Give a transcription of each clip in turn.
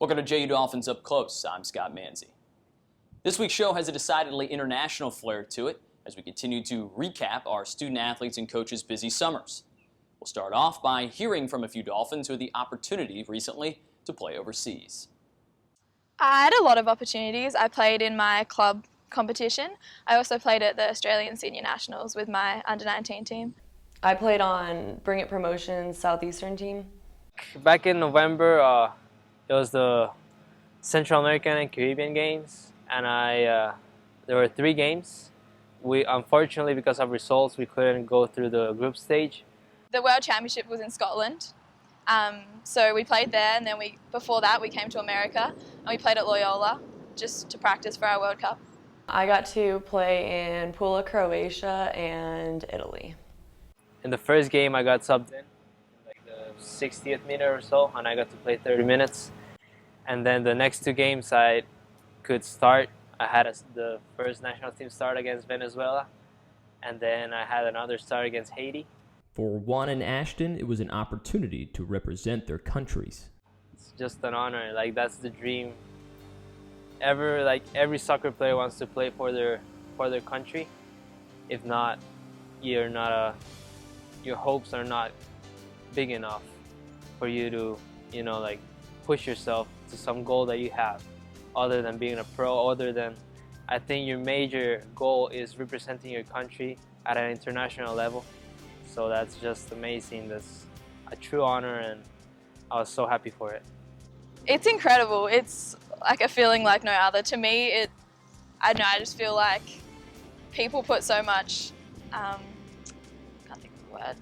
Welcome to JU Dolphins Up Close. I'm Scott Manzi. This week's show has a decidedly international flair to it as we continue to recap our student athletes and coaches' busy summers. We'll start off by hearing from a few Dolphins who had the opportunity recently to play overseas. I had a lot of opportunities. I played in my club competition. I also played at the Australian Senior Nationals with my under-19 team. I played on Bring It Promotions Southeastern team. Back in November, it was the Central American and Caribbean Games, and there were 3 games. We unfortunately, because of results, we couldn't go through the group stage. The World Championship was in Scotland, so we played there, and then before that we came to America and we played at Loyola just to practice for our World Cup. I got to play in Pula, Croatia, and Italy. In the first game, I got subbed in like the 60th minute or so, and I got to play 30 minutes. And then the next 2 games I could start. I had the first national team start against Venezuela, and then I had another start against Haiti. For Juan and Ashton, it was an opportunity to represent their countries. It's just an honor. Like, that's the dream. Every soccer player wants to play for their country. If not, your hopes are not big enough for you to, push yourself to some goal that you have, other than being a pro. I think your major goal is representing your country at an international level. So that's just amazing. That's a true honor, and I was so happy for it. It's incredible. It's like a feeling like no other. To me, I just feel like people put so much, can't think of the word.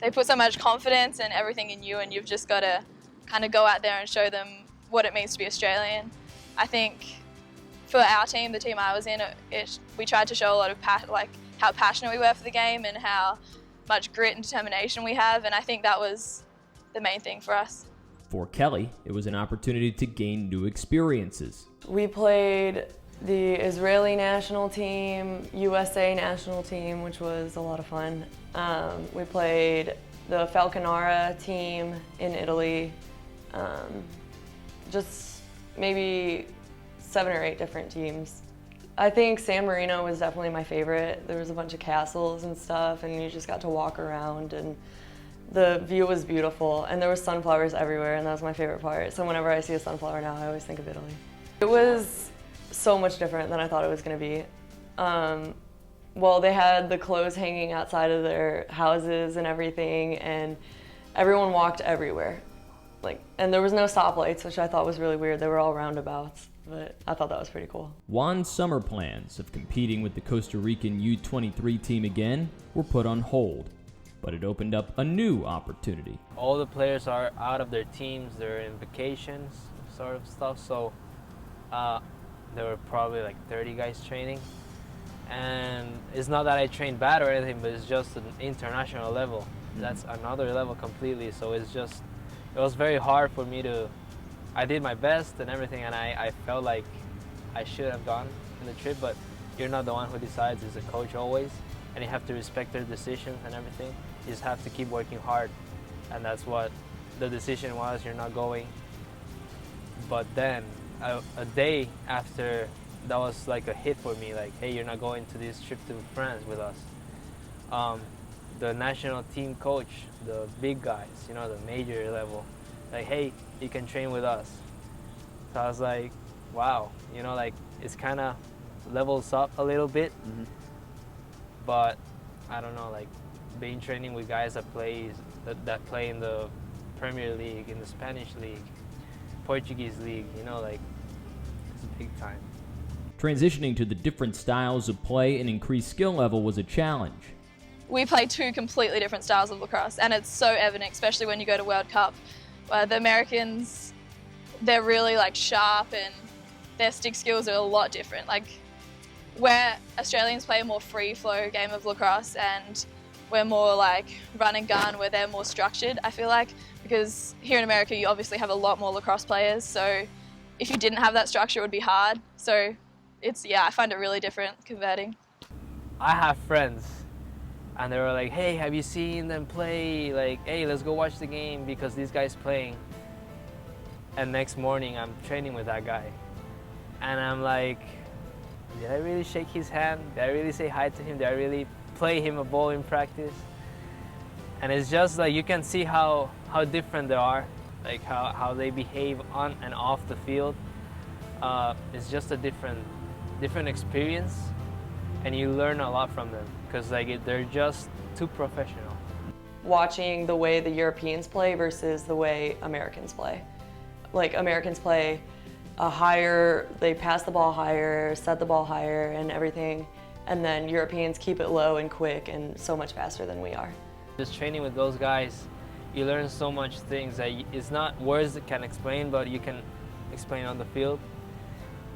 They put so much confidence and everything in you, and you've just got to kind of go out there and show them what it means to be Australian. I think for our team, the team I was in, we tried to show a lot of how passionate we were for the game and how much grit and determination we have, and I think that was the main thing for us. For Kelly, it was an opportunity to gain new experiences. We played the Israeli national team, USA national team, which was a lot of fun. We played the Falconara team in Italy. Just maybe 7 or 8 different teams. I think San Marino was definitely my favorite. There was a bunch of castles and stuff, and you just got to walk around, and the view was beautiful, and there were sunflowers everywhere, and that was my favorite part. So whenever I see a sunflower now, I always think of Italy. It was so much different than I thought it was going to be. Well, they had the clothes hanging outside of their houses and everything, and everyone walked everywhere. And there was no stoplights, which I thought was really weird. They were all roundabouts, but I thought that was pretty cool. Juan's summer plans of competing with the Costa Rican U23 team again were put on hold, but it opened up a new opportunity. All the players are out of their teams, they're in vacations, sort of stuff, so there were probably like 30 guys training. And it's not that I trained bad or anything, but it's just an international level. That's another level completely, so it was very hard for me I did my best and everything, and I felt like I should have gone on the trip, but you're not the one who decides, it's a coach always, and you have to respect their decisions and everything. You just have to keep working hard, and that's what the decision was, you're not going. But then, a day after, that was like a hit for me, like, hey, you're not going to this trip to France with us. The national team coach, the big guys, the major level, like, hey, you can train with us. So I was like, wow, it's kind of levels up a little bit. Mm-hmm. But I don't know, being training with guys that play in the Premier League, in the Spanish League, Portuguese League, it's big time. Transitioning to the different styles of play and increased skill level was a challenge. We play 2 completely different styles of lacrosse, and it's so evident, especially when you go to World Cup. The Americans, they're really sharp, and their stick skills are a lot different. Where Australians play a more free flow game of lacrosse, and we're more run and gun, where they're more structured, I feel like, because here in America you obviously have a lot more lacrosse players, so if you didn't have that structure it would be hard. So I find it really different converting. I have friends, and they were like, hey, have you seen them play? Hey, let's go watch the game because this guy's playing. And next morning I'm training with that guy. And I'm like, did I really shake his hand? Did I really say hi to him? Did I really play him a ball in practice? And it's just like you can see how different they are, like how they behave on and off the field. It's just a different experience, and you learn a lot from them because like they're just too professional. Watching the way the Europeans play versus the way Americans play. Like Americans play they pass the ball higher, set the ball higher and everything, and then Europeans keep it low and quick and so much faster than we are. Just training with those guys, you learn so much things that it's not words that can explain, but you can explain on the field.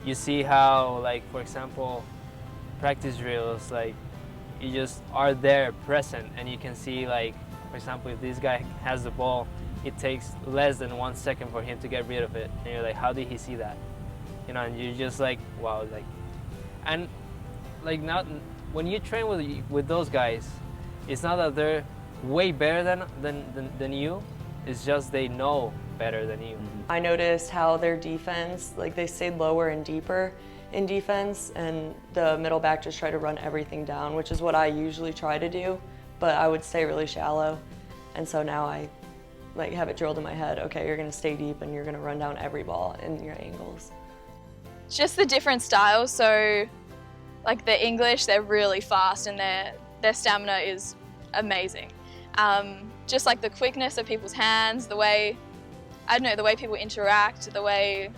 You see how, like, for example, practice drills, like, you just are there present and you can see, like, for example, if this guy has the ball, it takes less than 1 second for him to get rid of it. And you're like, how did he see that? You know, and you're just like, wow, like, and like not, when you train with those guys, it's not that they're way better than you, it's just they know better than you. I noticed how their defense, like they stayed lower and deeper in defense, and the middle back just tried to run everything down, which is what I usually try to do, but I would stay really shallow. And so now I like have it drilled in my head, okay, you're gonna stay deep and you're gonna run down every ball in your angles. Just the different styles. So like the English, they're really fast and their stamina is amazing. Just like the quickness of people's hands, the way, I don't know, the way people interact, the way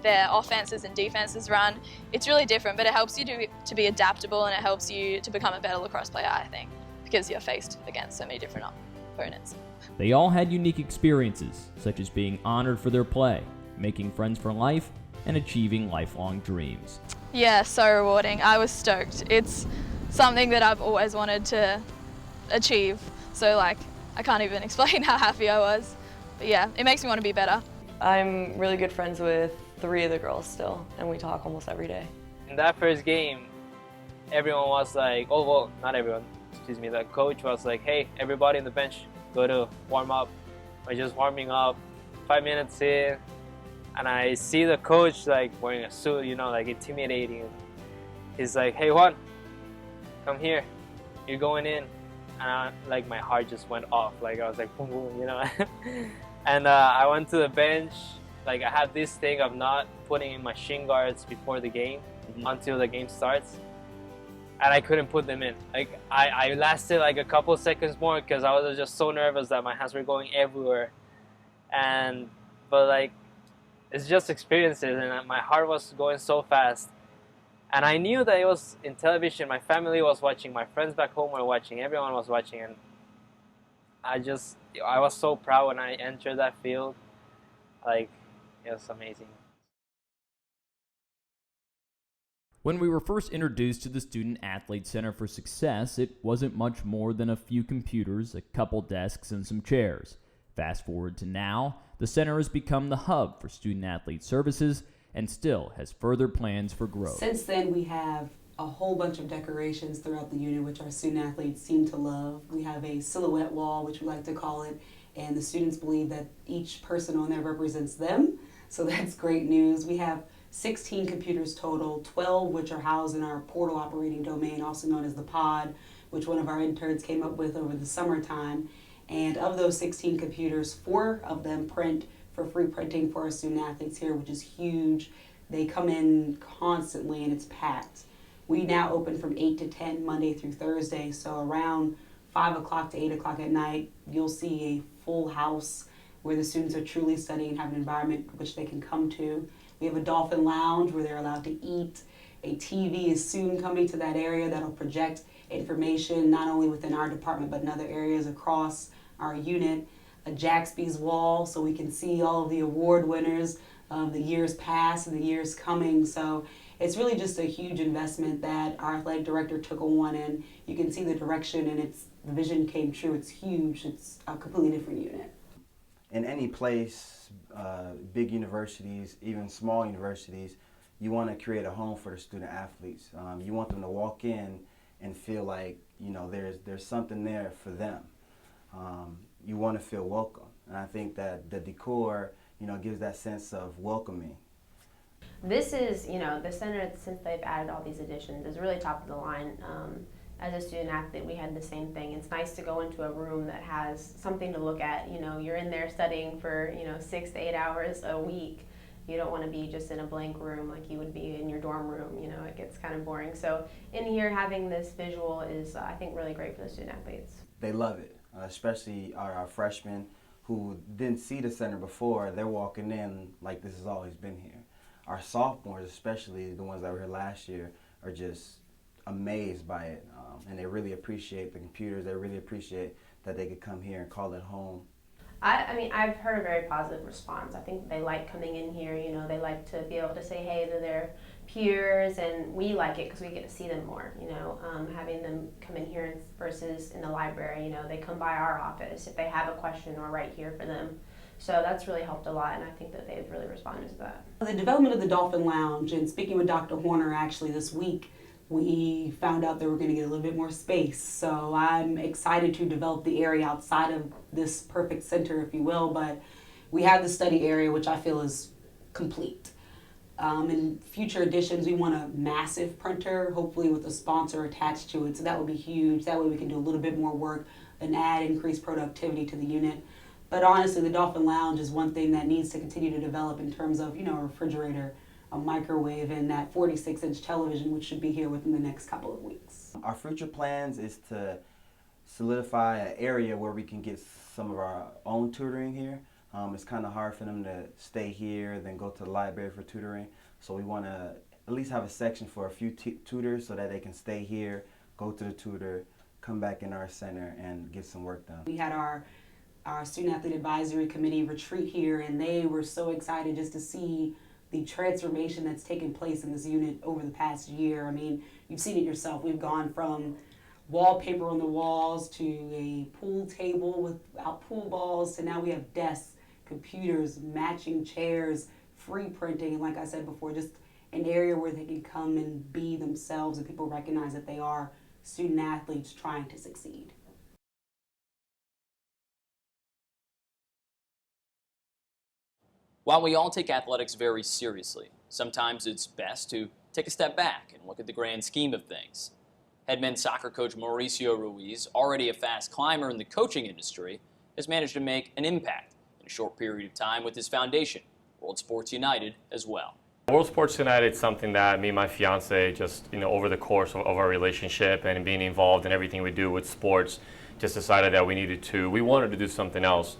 their offenses and defenses run, it's really different, but it helps you to be adaptable, and it helps you to become a better lacrosse player, I think, because you're faced against so many different opponents. They all had unique experiences, such as being honored for their play, making friends for life, and achieving lifelong dreams. Yeah, so rewarding. I was stoked. It's something that I've always wanted to achieve. So like, I can't even explain how happy I was. But yeah, it makes me want to be better. I'm really good friends with 3 of the girls still, and we talk almost every day. In that first game, everyone was like, oh, well, not everyone, excuse me, the coach was like, hey, everybody in the bench, go to warm up. We're just warming up, 5 minutes in, and I see the coach like wearing a suit, you know, like intimidating. He's like, hey, Juan, come here, you're going in. And like my heart just went off, like I was like boom boom, you know. And I went to the bench. Like I have this thing of not putting in my shin guards before the game until the game starts, and I couldn't put them in. Like I lasted like a couple seconds more because I was just so nervous that my hands were going everywhere. But like it's just experiences, and my heart was going so fast. And I knew that it was in television, my family was watching, my friends back home were watching, everyone was watching, and I was so proud when I entered that field. Like, it was amazing. When we were first introduced to the Student Athlete Center for Success, it wasn't much more than a few computers, a couple desks, and some chairs. Fast forward to now, the center has become the hub for student athlete services and still has further plans for growth. Since then, we have a whole bunch of decorations throughout the unit, which our student athletes seem to love. We have a silhouette wall, which we like to call it, and the students believe that each person on there represents them, so that's great news. We have 16 computers total, 12 which are housed in our portal operating domain, also known as the pod, which one of our interns came up with over the summertime. And of those 16 computers, 4 of them print for free printing for our student athletes here, which is huge. They come in constantly and it's packed. We now open from 8 to 10 Monday through Thursday, so around 5 o'clock to 8 o'clock at night, you'll see a full house where the students are truly studying and have an environment which they can come to. We have a Dolphin lounge where they're allowed to eat. A TV is soon coming to that area that'll project information not only within our department but in other areas across our unit. A Jaxby's wall so we can see all of the award winners of the years past and the years coming. So it's really just a huge investment that our athletic director took on, and you can see the direction, and the vision came true. It's huge. It's a completely different unit. In any place, big universities, even small universities, you want to create a home for the student athletes. You want them to walk in and feel like, you know, there's something there for them. You want to feel welcome. And I think that the decor gives that sense of welcoming. This is, the center, since they've added all these additions, is really top of the line. As a student athlete, we had the same thing. It's nice to go into a room that has something to look at. You're in there studying for, 6 to 8 hours a week. You don't want to be just in a blank room like you would be in your dorm room. It gets kind of boring. So in here, having this visual is, I think, really great for the student athletes. They love it, especially our freshmen who didn't see the center before. They're walking in like this has always been here. Our sophomores, especially the ones that were here last year, are just amazed by it, and they really appreciate the computers. They really appreciate that they could come here and call it home. I've heard a very positive response. I think they like coming in here. They like to be able to say hey to their peers, and we like it because we get to see them more. Having them come in here versus in the library. They come by our office if they have a question, or right here for them. So that's really helped a lot, and I think that they've really responded to that. The development of the Dolphin Lounge, and speaking with Dr. Horner actually this week, we found out that we're going to get a little bit more space. So I'm excited to develop the area outside of this perfect center, if you will, but we have the study area, which I feel is complete. In future editions, we want a massive printer, hopefully with a sponsor attached to it, so that would be huge. That way we can do a little bit more work and add increased productivity to the unit. But honestly, the Dolphin Lounge is one thing that needs to continue to develop in terms of, a refrigerator, a microwave, and that 46-inch television, which should be here within the next couple of weeks. Our future plans is to solidify an area where we can get some of our own tutoring here. It's kind of hard for them to stay here, then go to the library for tutoring. So we want to at least have a section for a few tutors so that they can stay here, go to the tutor, come back in our center, and get some work done. We had our Student Athlete Advisory Committee retreat here, and they were so excited just to see the transformation that's taken place in this unit over the past year. I mean, you've seen it yourself. We've gone from wallpaper on the walls to a pool table without pool balls to now we have desks, computers, matching chairs, free printing, and like I said before, just an area where they can come and be themselves and people recognize that they are student athletes trying to succeed. While we all take athletics very seriously, sometimes it's best to take a step back and look at the grand scheme of things. Head men's soccer coach Mauricio Ruiz, already a fast climber in the coaching industry, has managed to make an impact in a short period of time with his foundation, World Sports United, as well. World Sports United is something that me and my fiance just, over the course of our relationship and being involved in everything we do with sports, just decided that we wanted to do something else.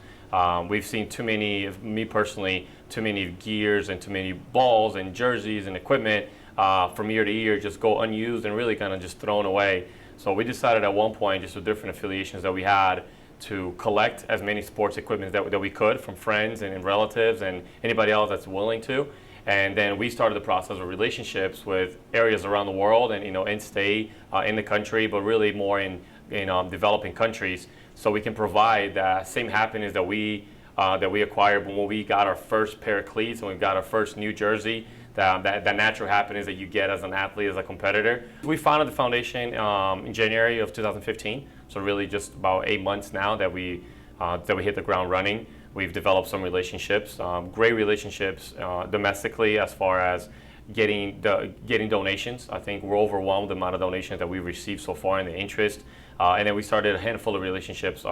We've seen too many, me personally, too many gears and too many balls and jerseys and equipment from year to year just go unused and really kind of just thrown away. So we decided at one point, just with different affiliations that we had, to collect as many sports equipment that we could from friends and relatives and anybody else that's willing to. And then we started the process of relationships with areas around the world and in-state, in the country, but really more in developing countries, so we can provide that same happiness that we acquired when we got our first pair of cleats and we got our first new jersey. That natural happiness that you get as an athlete, as a competitor. We founded the foundation in January of 2015, so really just about 8 months now that we hit the ground running. We've developed some relationships, great relationships domestically as far as getting donations. I think we're overwhelmed with the amount of donations that we've received so far and the interest. And then we started a handful of relationships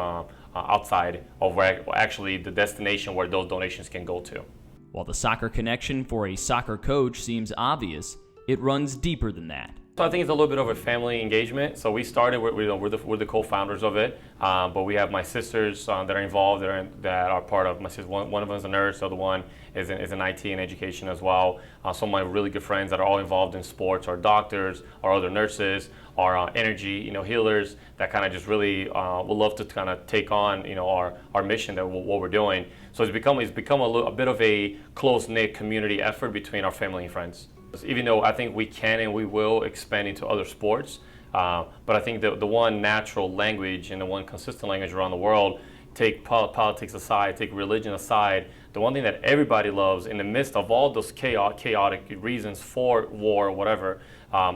outside of actually the destination where those donations can go to. While the soccer connection for a soccer coach seems obvious, it runs deeper than that. So I think it's a little bit of a family engagement. So we started, we're the co-founders of it, but we have my sisters that are involved, that are part of, my sister, one of them is a nurse, the other one is in IT and education as well. Some of my really good friends that are all involved in sports are doctors, or other nurses, or energy, healers that kind of just really would love to kind of take on, our mission, that what we're doing. So it's become a bit of a close-knit community effort between our family and friends. Even though I think we can and we will expand into other sports, but I think the one natural language and the one consistent language around the world, take politics aside, take religion aside, the one thing that everybody loves in the midst of all those chaotic reasons for war or whatever,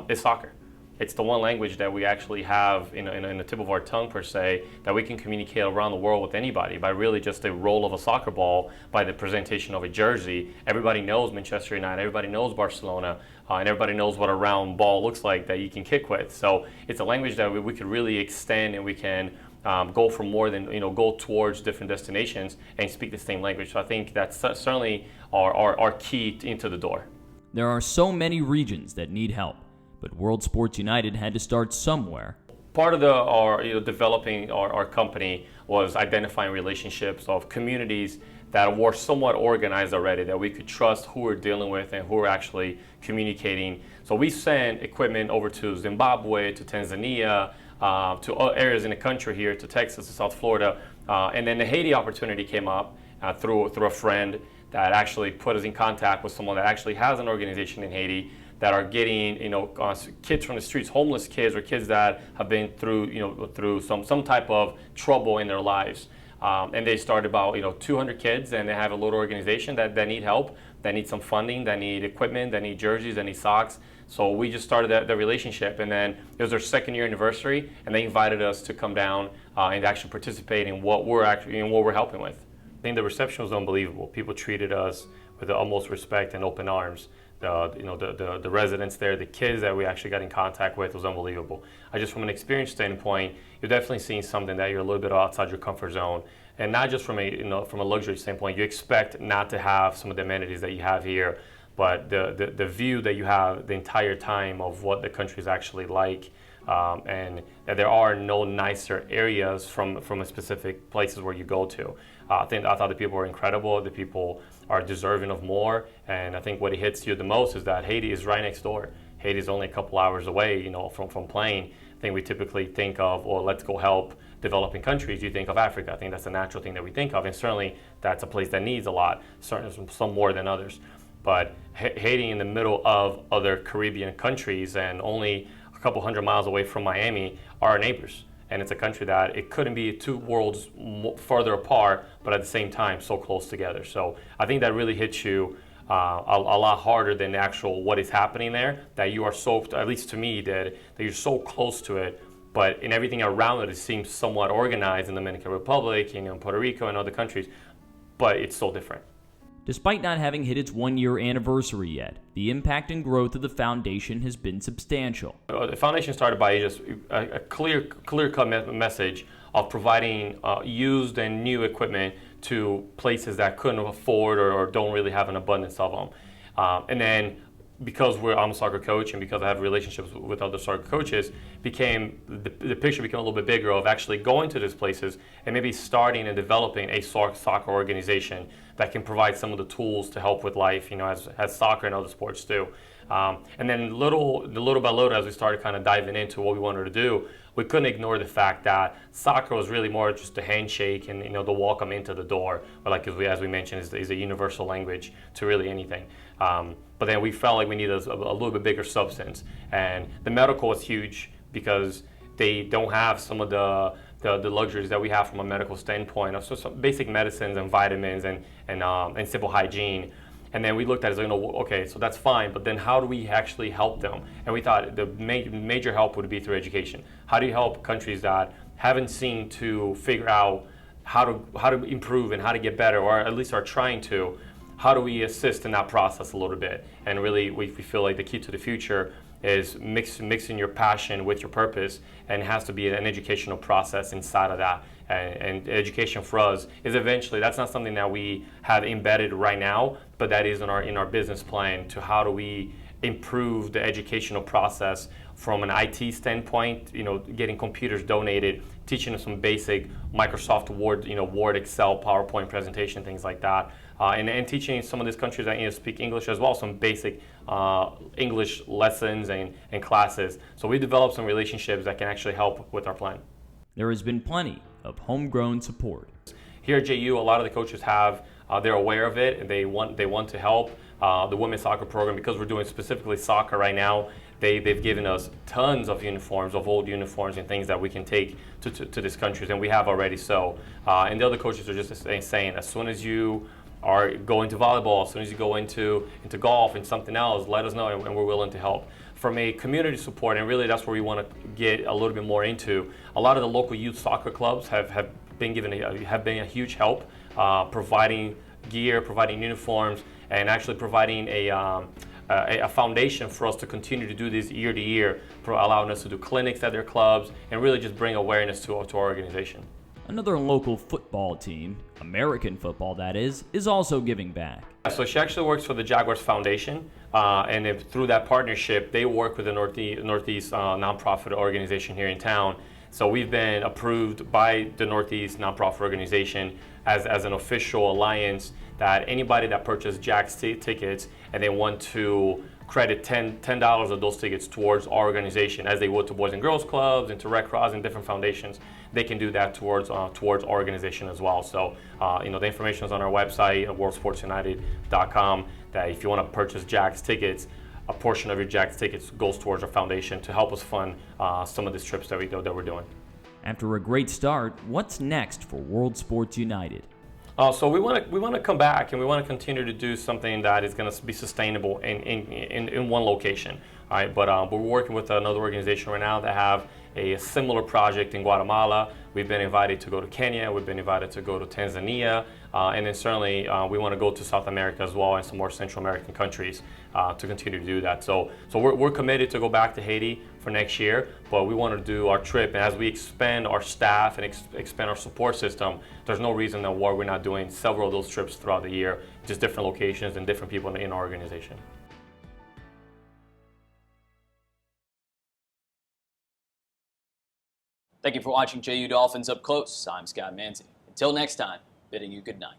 is soccer. It's the one language that we actually have in the tip of our tongue, per se, that we can communicate around the world with anybody by really just the roll of a soccer ball, by the presentation of a jersey. Everybody knows Manchester United, everybody knows Barcelona, and everybody knows what a round ball looks like that you can kick with. So it's a language that we could really extend, and we can go for more than, go towards different destinations and speak the same language. So I think that's certainly our key into the door. There are so many regions that need help, but World Sports United had to start somewhere. Part of developing our company was identifying relationships of communities that were somewhat organized already, that we could trust who we're dealing with and who we're actually communicating. So we sent equipment over to Zimbabwe, to Tanzania, to areas in the country here, to Texas, to South Florida. And then the Haiti opportunity came up through a friend that actually put us in contact with someone that actually has an organization in Haiti that are getting, kids from the streets, homeless kids, or kids that have been through some type of trouble in their lives. And they started about 200 kids, and they have a little organization that need help, that need some funding, that need equipment, that need jerseys, that need socks. So we just started that relationship, and then it was our second year anniversary, and they invited us to come down and actually participate in what we're helping with. I think the reception was unbelievable. People treated us with the utmost respect and open arms. The residents there, the kids that we actually got in contact with, was unbelievable. Just from an experience standpoint, you're definitely seeing something that you're a little bit outside your comfort zone, and not just from a luxury standpoint. You expect not to have some of the amenities that you have here, but the view that you have the entire time of what the country is actually like, and that there are no nicer areas from a specific places where you go to. I thought the people were incredible. The people are deserving of more, and I think what hits you the most is that Haiti is right next door. Haiti is only a couple hours away, from playing. I think we typically think of, well, let's go help developing countries. You think of Africa. I think that's a natural thing that we think of, and certainly that's a place that needs a lot, certainly some more than others. But Haiti, in the middle of other Caribbean countries and only a couple hundred miles away from Miami, are our neighbors. And it's a country that it couldn't be two worlds further apart, but at the same time so close together. So I think that really hits you a lot harder than the actual what is happening there, that you are so, at least to me, that you're so close to it, but in everything around it seems somewhat organized in the Dominican Republic, in Puerto Rico and other countries, but it's so different. Despite not having hit its one-year anniversary yet, the impact and growth of the foundation has been substantial. The foundation started by just a clear-cut message of providing used and new equipment to places that couldn't afford or don't really have an abundance of them. And then because I'm a soccer coach, and because I have relationships with other soccer coaches, the picture became a little bit bigger of actually going to these places and maybe starting and developing a soccer organization that can provide some of the tools to help with life, as soccer and other sports do. And then little by little, as we started kind of diving into what we wanted to do, we couldn't ignore the fact that soccer was really more just a handshake and the welcome into the door. But as we mentioned, is a universal language to really anything. But then we felt like we needed a little bit bigger substance, and the medical was huge because they don't have some of the luxuries that we have from a medical standpoint, so some basic medicines and vitamins and simple hygiene. And then we looked at it as, okay, so that's fine, but then how do we actually help them? And we thought the major help would be through education. How do you help countries that haven't seemed to figure out how to improve and how to get better, or at least are trying to? How do we assist in that process a little bit? And really, we feel like the key to the future is mixing your passion with your purpose, and it has to be an educational process inside of that. And education for us is eventually, that's not something that we have embedded right now, but that is in our business plan, to how do we improve the educational process from an IT standpoint, getting computers donated, teaching them some basic Microsoft Word, Word, Excel, PowerPoint presentation, things like that. And teaching some of these countries that speak English as well, some basic English lessons and classes. So we developed some relationships that can actually help with our plan. There has been plenty of homegrown support. Here at JU, a lot of the coaches they're aware of it, and they want to help. The women's soccer program, because we're doing specifically soccer right now, they've given us tons of uniforms, of old uniforms and things that we can take to these countries, and we have already so. And the other coaches are just saying, as soon as you are going to volleyball, as soon as you go into golf and something else, let us know, and we're willing to help. from a community support, and really that's where we want to get a little bit more into. A lot of the local youth soccer clubs have been a huge help, providing gear, providing uniforms, and actually providing a foundation for us to continue to do this year to year, allowing us to do clinics at their clubs and really just bring awareness to our organization. Another local football team, American football that is also giving back. So she actually works for the Jaguars Foundation, and through that partnership, they work with the Northeast nonprofit organization here in town. So we've been approved by the Northeast nonprofit organization as an official alliance that anybody that purchased Jack's tickets and they want to credit $10 of those tickets towards our organization, as they would to Boys and Girls Clubs and to Red Cross and different foundations, they can do that towards our organization as well. So the information is on our website, worldsportsunited.com, that if you want to purchase Jack's tickets, a portion of your Jack's tickets goes towards our foundation to help us fund some of these trips that we're doing. After a great start, what's next for World Sports United? So we want to come back and we want to continue to do something that is going to be sustainable in one location. All right, but we're working with another organization right now that have a similar project in Guatemala. We've been invited to go to Kenya. We've been invited to go to Tanzania, and then certainly we want to go to South America as well and some more Central American countries to continue to do that. So we're committed to go back to Haiti for next year, but we want to do our trip, and as we expand our staff and expand our support system, there's no reason why we're not doing several of those trips throughout the year, just different locations and different people in our organization. Thank you for watching JU Dolphins Up Close. I'm Scott Manzi. Until next time, bidding you good night.